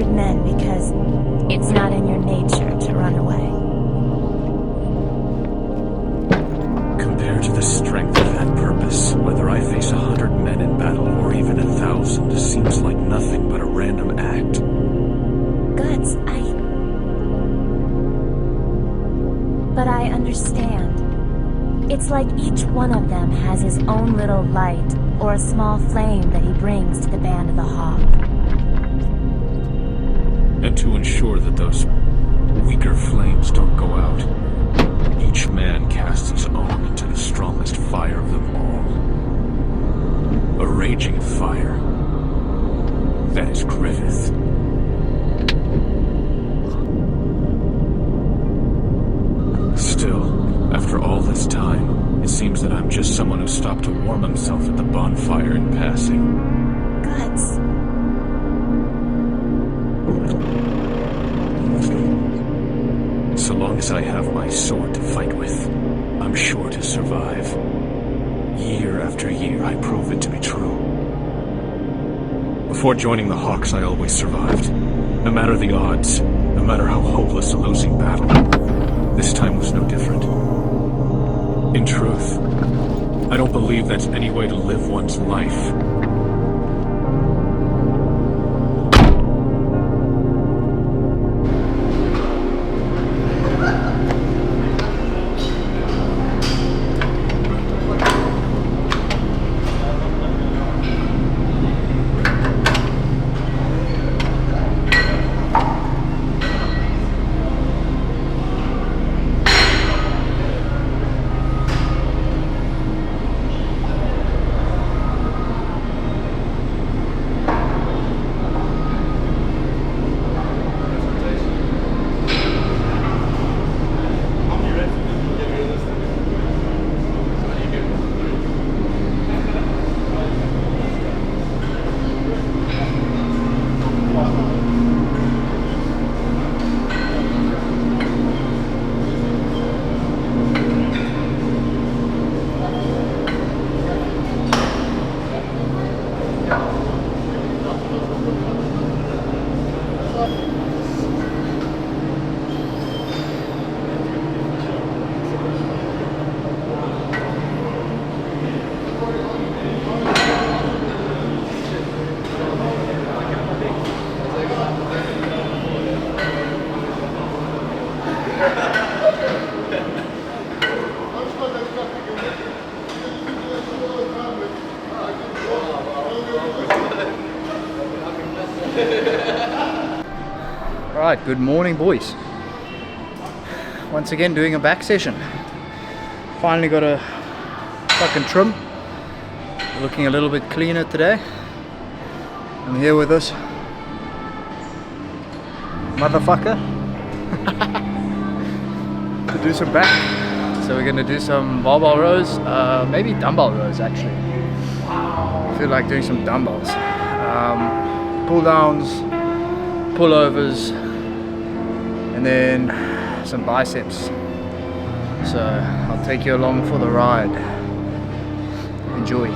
100 men because it's not in your nature to run away. Compared to the strength of that purpose, whether I face 100 men in battle or even 1,000 seems like nothing but a random act. Guts, But I understand. It's like each one of them has his own little light or a small flame that he brings to the band of the Hawk. And to ensure that those weaker flames don't go out, each man casts his own into the strongest fire of them all. A raging fire. That is Griffith. Still, after all this time, it seems that I'm just someone who stopped to warm himself at the bonfire in passing. Guts. So long as I have my sword to fight with, I'm sure to survive. Year after year, I prove it to be true. Before joining the Hawks, I always survived. No matter the odds, no matter how hopeless a losing battle. This time was no different. In truth, I don't believe that's any way to live one's life. Right, good morning boys. Once again doing a back session. Finally got a fucking trim. Looking a little bit cleaner today. I'm here with this motherfucker to do some back. So we're gonna do some barbell rows, maybe dumbbell rows actually. I feel like doing some dumbbells. Pull downs, pullovers, and then some biceps. So I'll take you along for the ride. Enjoy.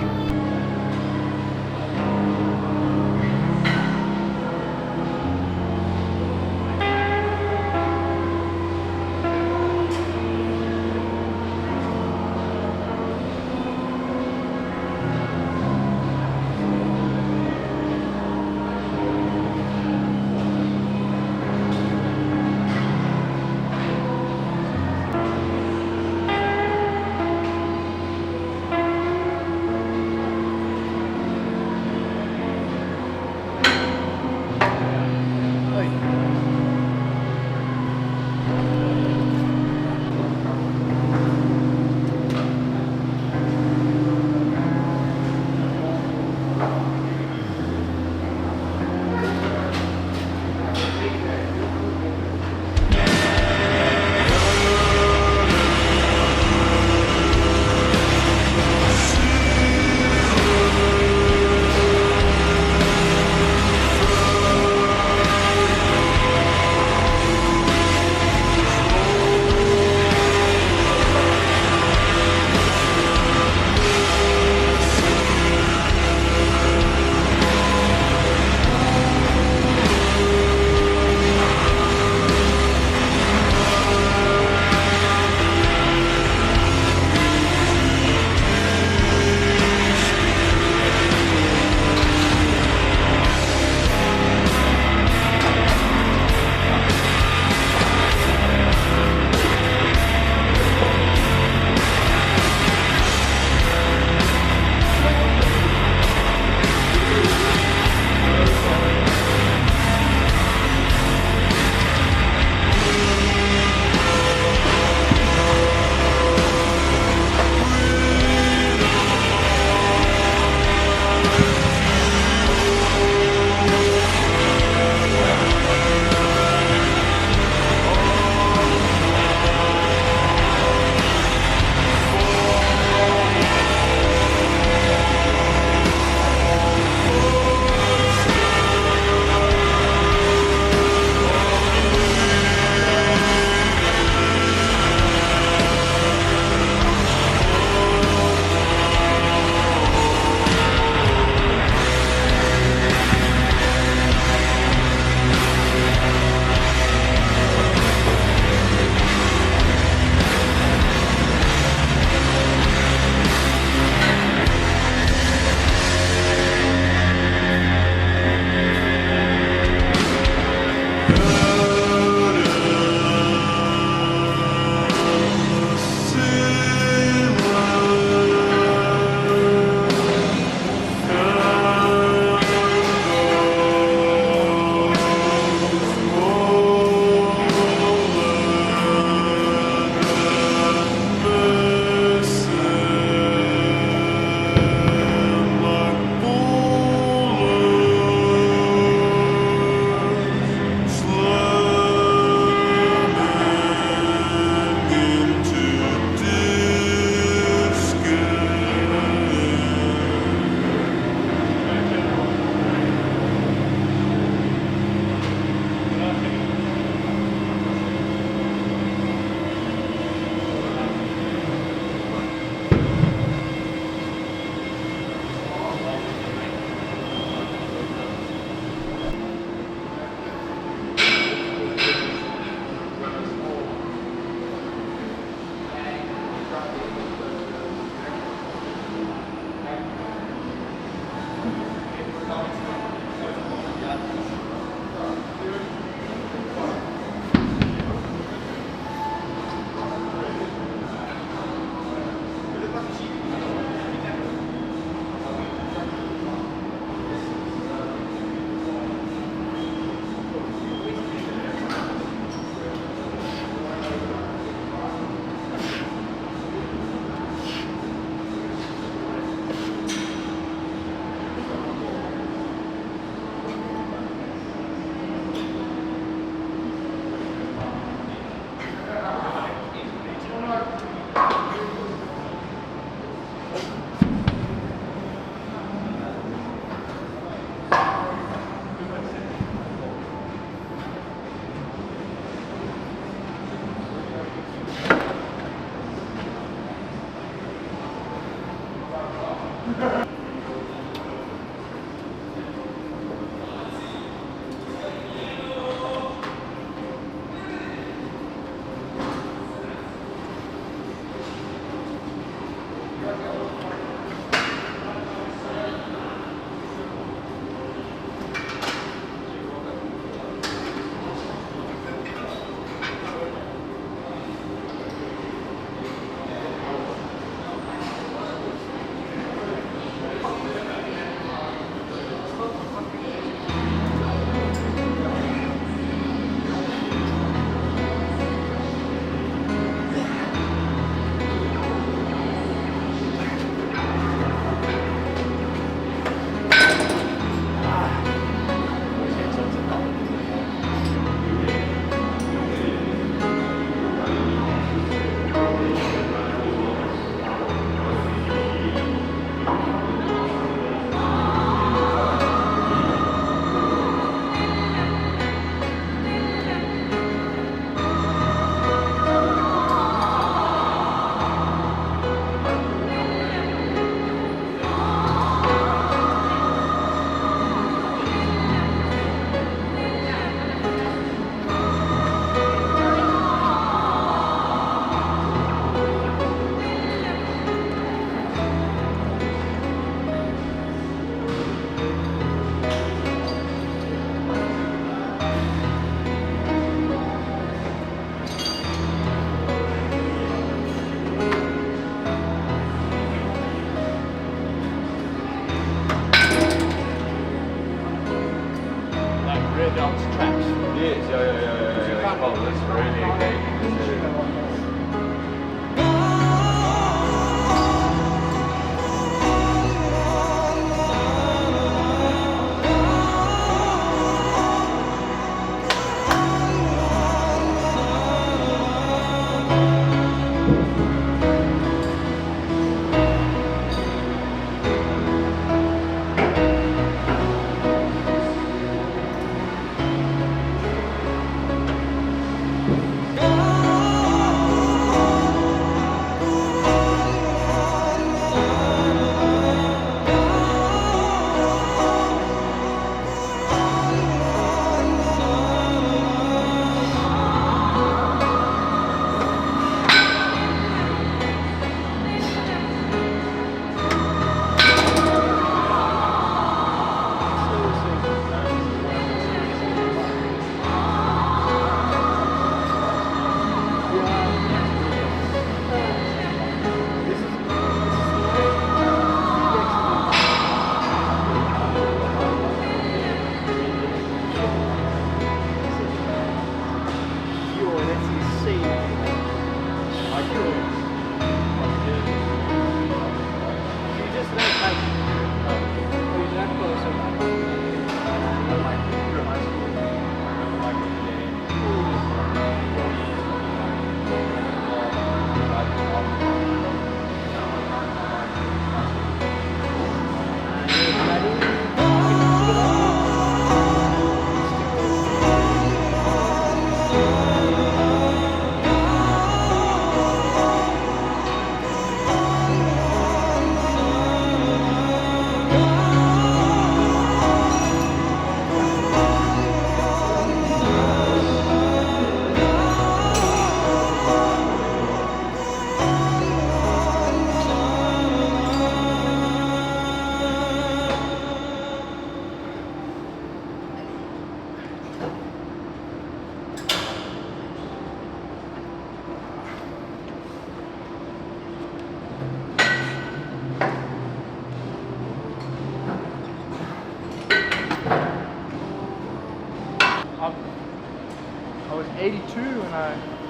I was 82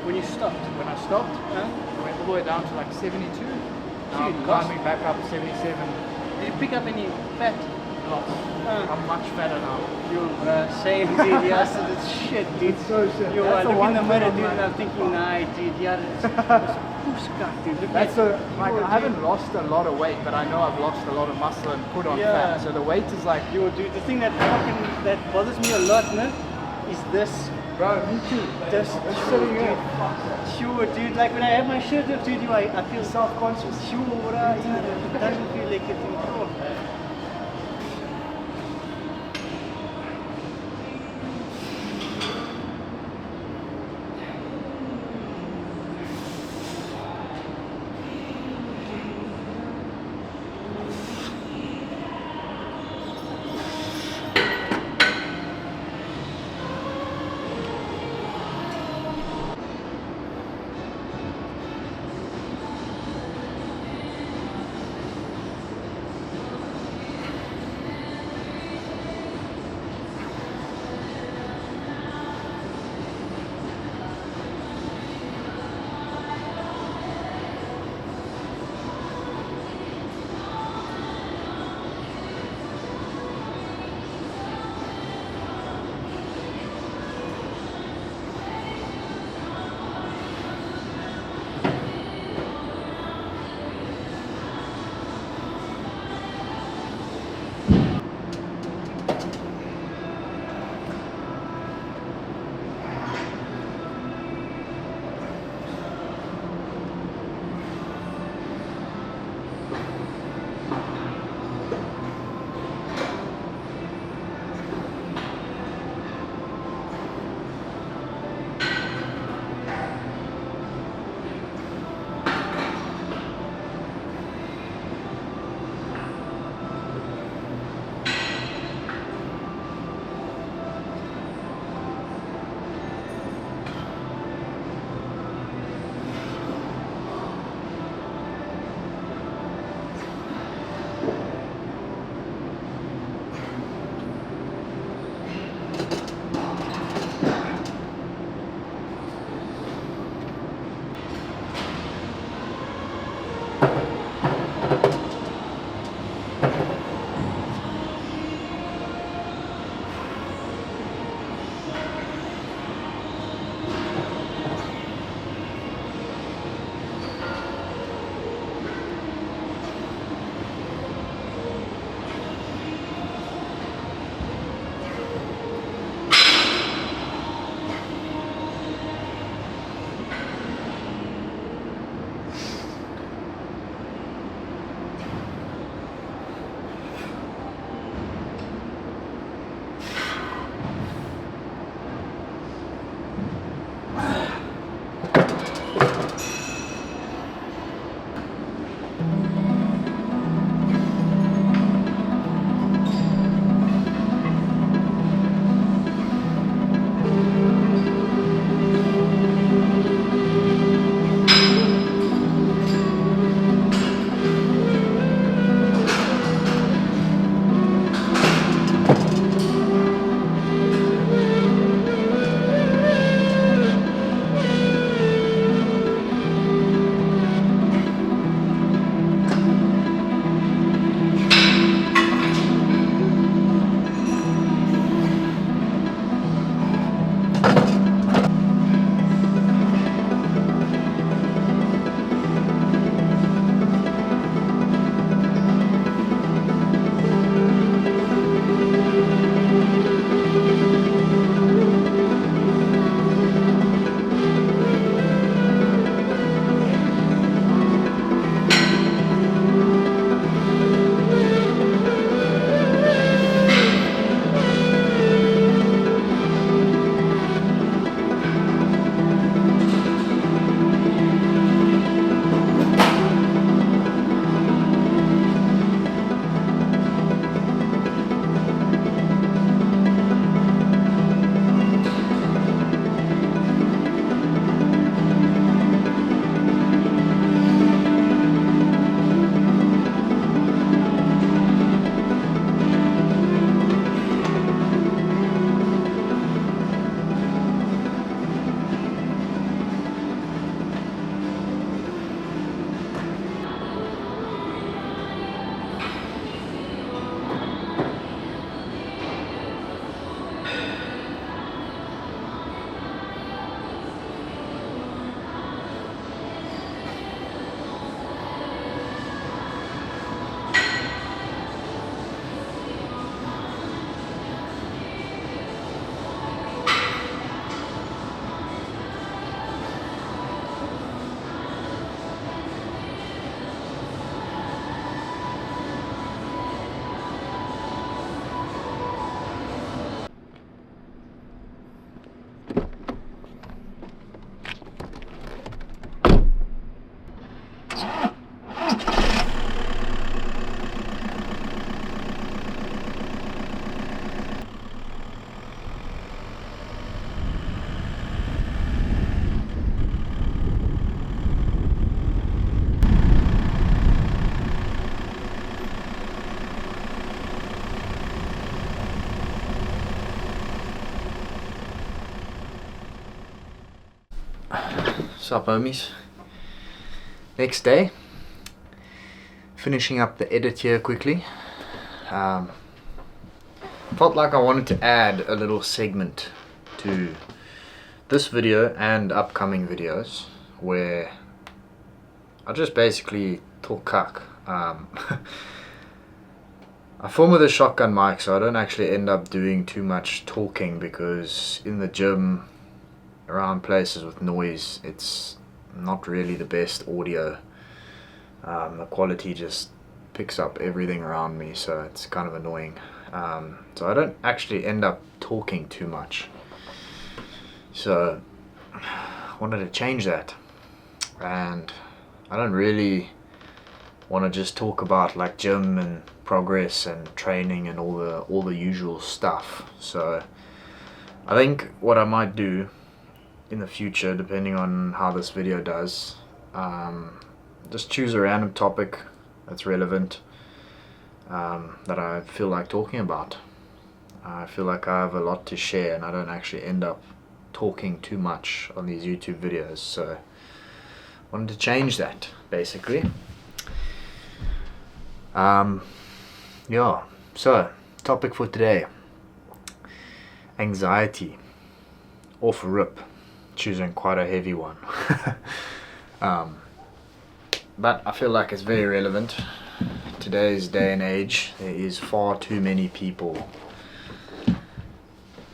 when you stopped. When I stopped, I went all the way down to like 72. Now I'm climbing back up 77. Did you pick up any fat loss? I'm much fatter now. You're saying, dude, yes, it's shit, dude. So shit. You That's look the in the one mirror, thing, dude, man. and I'm thinking, nah, dude, yeah, it's pushka, dude. Look That's like, I haven't lost a lot of weight, but I know I've lost a lot of muscle and put on Yeah. fat. So the weight is like, dude, the thing that bothers me a lot, man, is this Bro, me too. Just sitting here. sure, dude. Like when I have my shirt up, dude, I feel Self-conscious. sure, it doesn't feel like it's in control. Sup homies. Next day. Finishing up the edit here quickly. Felt like I wanted to add a little segment to this video and upcoming videos where I just basically talk cuck. I film with a shotgun mic, so I don't actually end up doing too much talking, because in the gym, around places with noise, it's not really the best audio. The quality just picks up everything around me, so it's kind of annoying. So I don't actually end up talking too much. So I wanted to change that, and I don't really want to just talk about like gym and progress and training and all the usual stuff. So I think what I might do in the future, depending on how this video does, just choose a random topic that's relevant, that I feel like talking about. I feel like I have a lot to share, and I don't actually end up talking too much on these YouTube videos, so I wanted to change that basically. Yeah, so topic for today: anxiety. Off rip, choosing quite a heavy one. But I feel like it's very relevant. Today's day and age, there is far too many people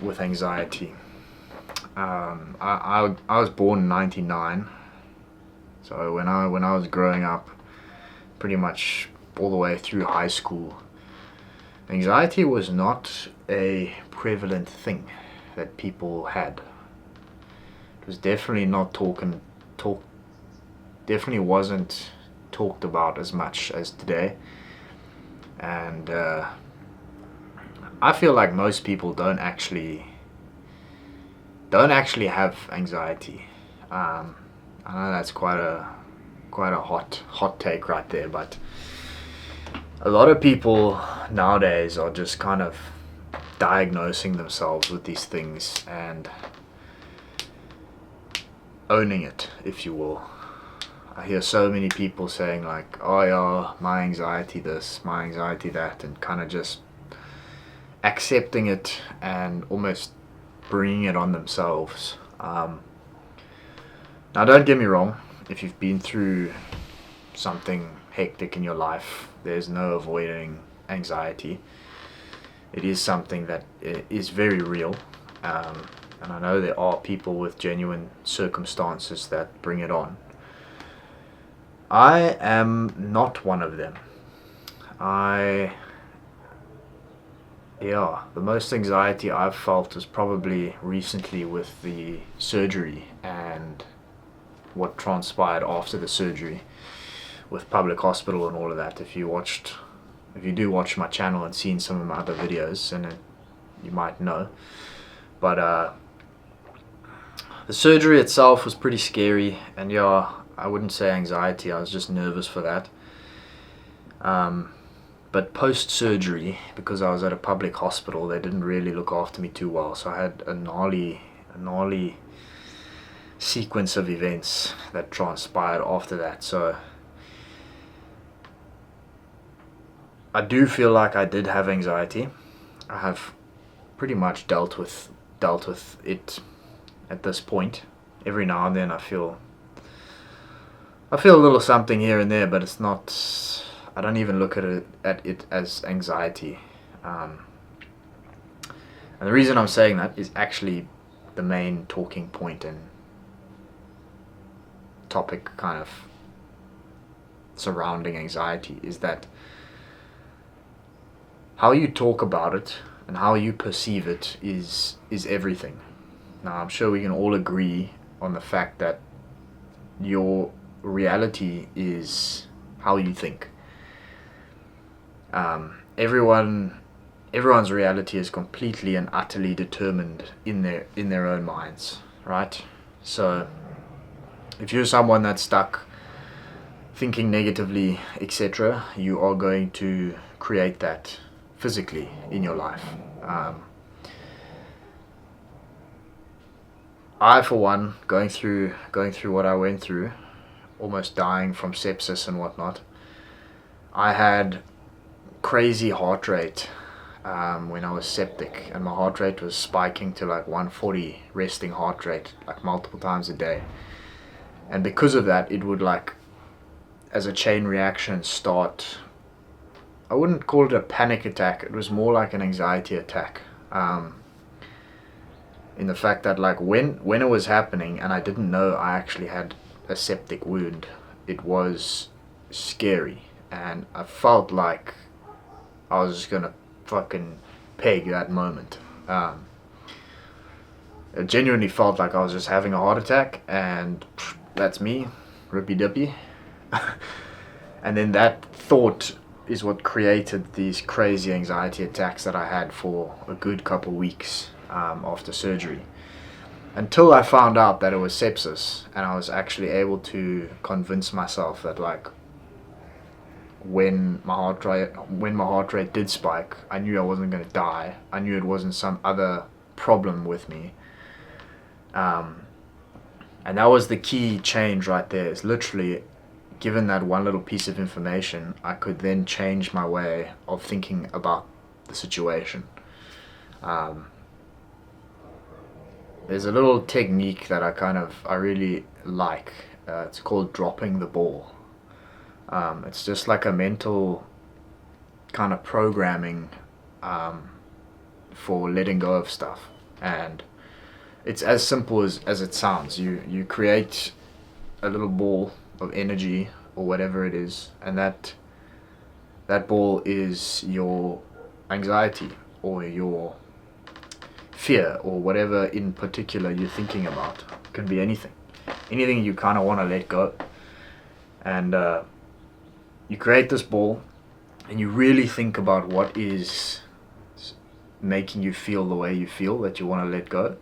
with anxiety. I was born in '99, so when I was growing up, pretty much all the way through high school, anxiety was not a prevalent thing that people had. It was definitely not definitely wasn't talked about as much as today. And I feel like most people don't actually have anxiety. I know that's quite a hot take right there, but a lot of people nowadays are just kind of diagnosing themselves with these things and owning it, if you will. I hear so many people saying like, oh yeah, my anxiety this, my anxiety that, and kind of just accepting it and almost bringing it on themselves. Now don't get me wrong, if you've been through something hectic in your life, there's no avoiding anxiety. It is something that is very real, and I know there are people with genuine circumstances that bring it on. I am not one of them. The most anxiety I've felt is probably recently with the surgery and what transpired after the surgery with public hospital and all of that. If you do watch my channel and seen some of my other videos, and you might know. But the surgery itself was pretty scary, and yeah, I wouldn't say anxiety, I was just nervous for that. But post-surgery, because I was at a public hospital, they didn't really look after me too well, so I had a gnarly sequence of events that transpired after that. So I do feel like I did have anxiety. I have pretty much dealt with it at this point. Every now and then I feel a little something here and there, but it's not, I don't even look at it as anxiety. And the reason I'm saying that is actually the main talking point and topic kind of surrounding anxiety, is that how you talk about it and how you perceive it is everything. Now, I'm sure we can all agree on the fact that your reality is how you think. Everyone's reality is completely and utterly determined in their own minds, right? So if you're someone that's stuck thinking negatively, etc., you are going to create that physically in your life. I, for one, going through what I went through, almost dying from sepsis and whatnot, I had crazy heart rate when I was septic, and my heart rate was spiking to like 140 resting heart rate, like multiple times a day. And because of that, it would, like, as a chain reaction, start, I wouldn't call it a panic attack, it was more like an anxiety attack. In the fact that, like, when it was happening and I didn't know I actually had a septic wound, it was scary, and I felt like I was just gonna fucking peg that moment. It genuinely felt like I was just having a heart attack, and that's me, rippy dippy. And then that thought is what created these crazy anxiety attacks that I had for a good couple weeks after surgery. Until I found out that it was sepsis, and I was actually able to convince myself that, like, when my heart rate did spike, I knew I wasn't going to die. I knew it wasn't some other problem with me. And that was the key change right there. Is literally, given that one little piece of information, I could then change my way of thinking about the situation. There's a little technique that I really like. It's called dropping the ball. It's just like a mental kind of programming for letting go of stuff, and it's as simple as it sounds. You create a little ball of energy or whatever it is, and that ball is your anxiety or your fear or whatever in particular you're thinking about. It can be anything you kind of want to let go, and you create this ball and you really think about what is making you feel the way you feel that you want to let go,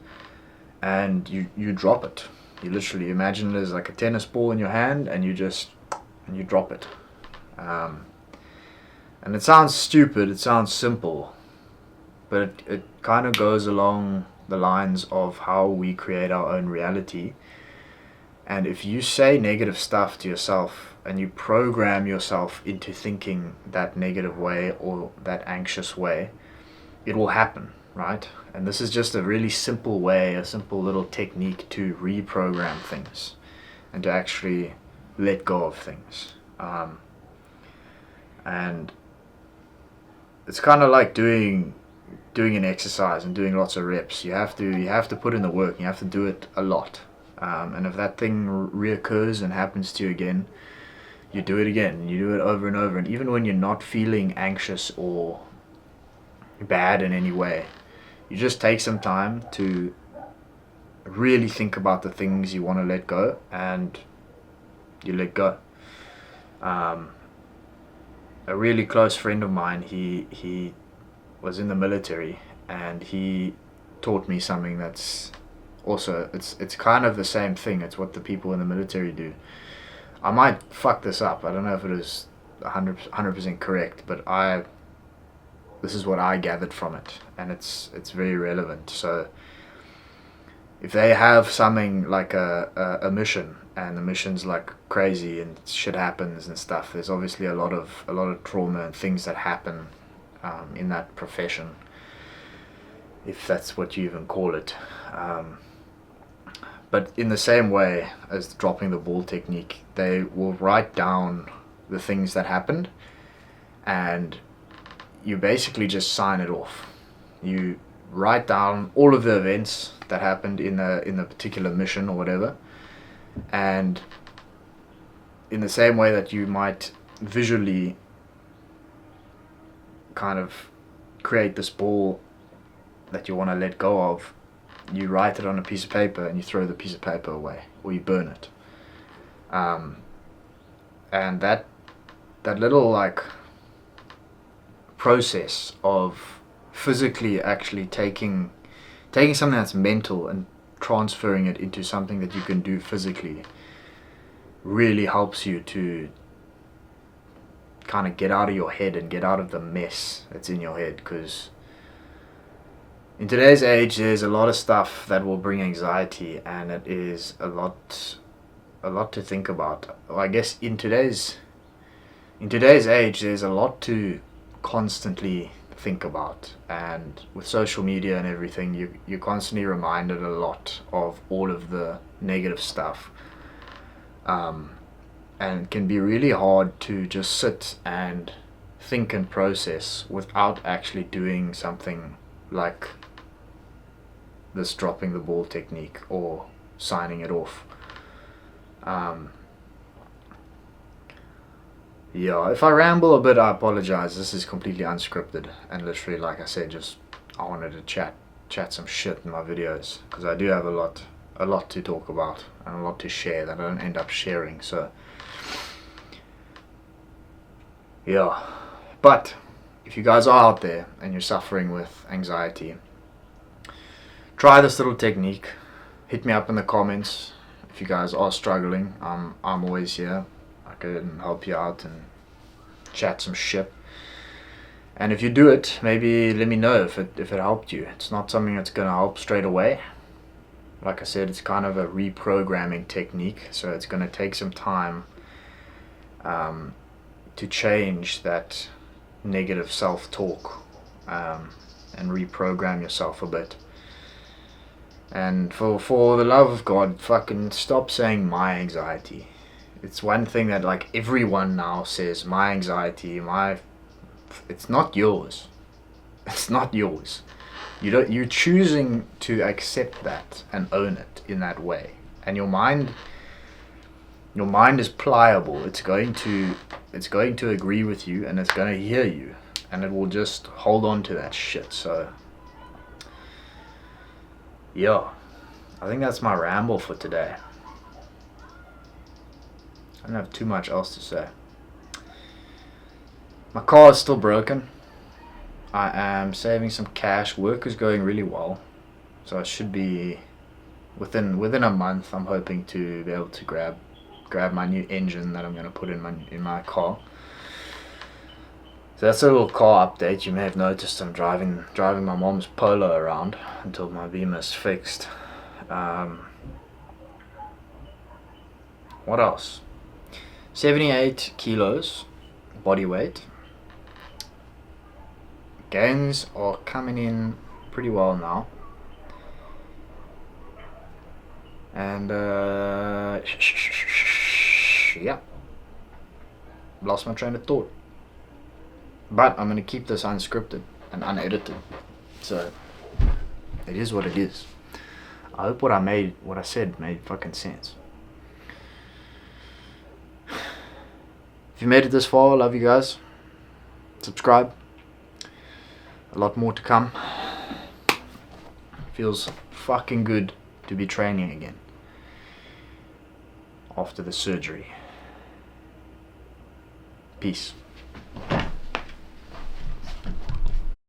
and you drop it. You literally imagine it as like a tennis ball in your hand, and you drop it. And it sounds stupid, it sounds simple, but it kind of goes along the lines of how we create our own reality. And if you say negative stuff to yourself and you program yourself into thinking that negative way or that anxious way, it will happen, right? And this is just a really simple way, a simple little technique to reprogram things and to actually let go of things. And it's kind of like doing an exercise and doing lots of reps. You have to put in the work. You have to do it a lot. And if that thing reoccurs and happens to you again, you do it again. And you do it over and over. And even when you're not feeling anxious or bad in any way, you just take some time to really think about the things you want to let go, and you let go. A really close friend of mine, he was in the military, and he taught me something that's also, it's kind of the same thing. It's what the people in the military do. I might fuck this up. I don't know if it is 100% correct, but this is what I gathered from it, and it's very relevant. So if they have something like a mission, and the mission's like crazy and shit happens and stuff, there's obviously a lot of trauma and things that happen in that profession, if that's what you even call it. But in the same way as the dropping the ball technique, they will write down the things that happened, and you basically just sign it off. You write down all of the events that happened in the particular mission or whatever, and in the same way that you might visually kind of create this ball that you want to let go of, you write it on a piece of paper and you throw the piece of paper away, or you burn it. And that little like process of physically actually taking something that's mental and transferring it into something that you can do physically really helps you to kind of get out of your head and get out of the mess that's in your head, because In today's age, there's a lot of stuff that will bring anxiety, and it is a lot to think about. Well, I guess in today's age, there's a lot to constantly think about, and with social media and everything, you're constantly reminded a lot of all of the negative stuff, and it can be really hard to just sit and think and process without actually doing something like this dropping the ball technique or signing it off. Yeah, if I ramble a bit, I apologize. This is completely unscripted, and literally, like I said, just I wanted to chat some shit in my videos, because I do have a lot to talk about and a lot to share that I don't end up sharing. So yeah, but if you guys are out there and you're suffering with anxiety, try this little technique. Hit me up in the comments if you guys are struggling. I'm always here. I can help you out and chat some shit. And if you do it, maybe let me know if it helped you. It's not something that's gonna help straight away. Like I said, it's kind of a reprogramming technique, so it's gonna take some time to change that negative self-talk and reprogram yourself a bit. And for the love of God, fucking stop saying my anxiety. It's one thing that like everyone now says, my anxiety, it's not yours. It's not yours. You're choosing to accept that and own it in that way. And your mind is pliable. It's going to agree with you, and it's going to hear you, and it will just hold on to that shit. So yeah, I think that's my ramble for today. I don't have too much else to say. My car is still broken. I am saving some cash. Work is going really well, so I should be within a month. I'm hoping to be able to grab my new engine that I'm going to put in my car. So that's a little car update. You may have noticed I'm driving my mom's Polo around until my beam is fixed. What else? 78 kilos body weight. Gains are coming in pretty well now. And yeah, lost my train of thought. But I'm going to keep this unscripted and unedited. So it is what it is. I hope what I said made fucking sense. If you made it this far, I love you guys. Subscribe. A lot more to come. Feels fucking good to be training again after the surgery. Peace.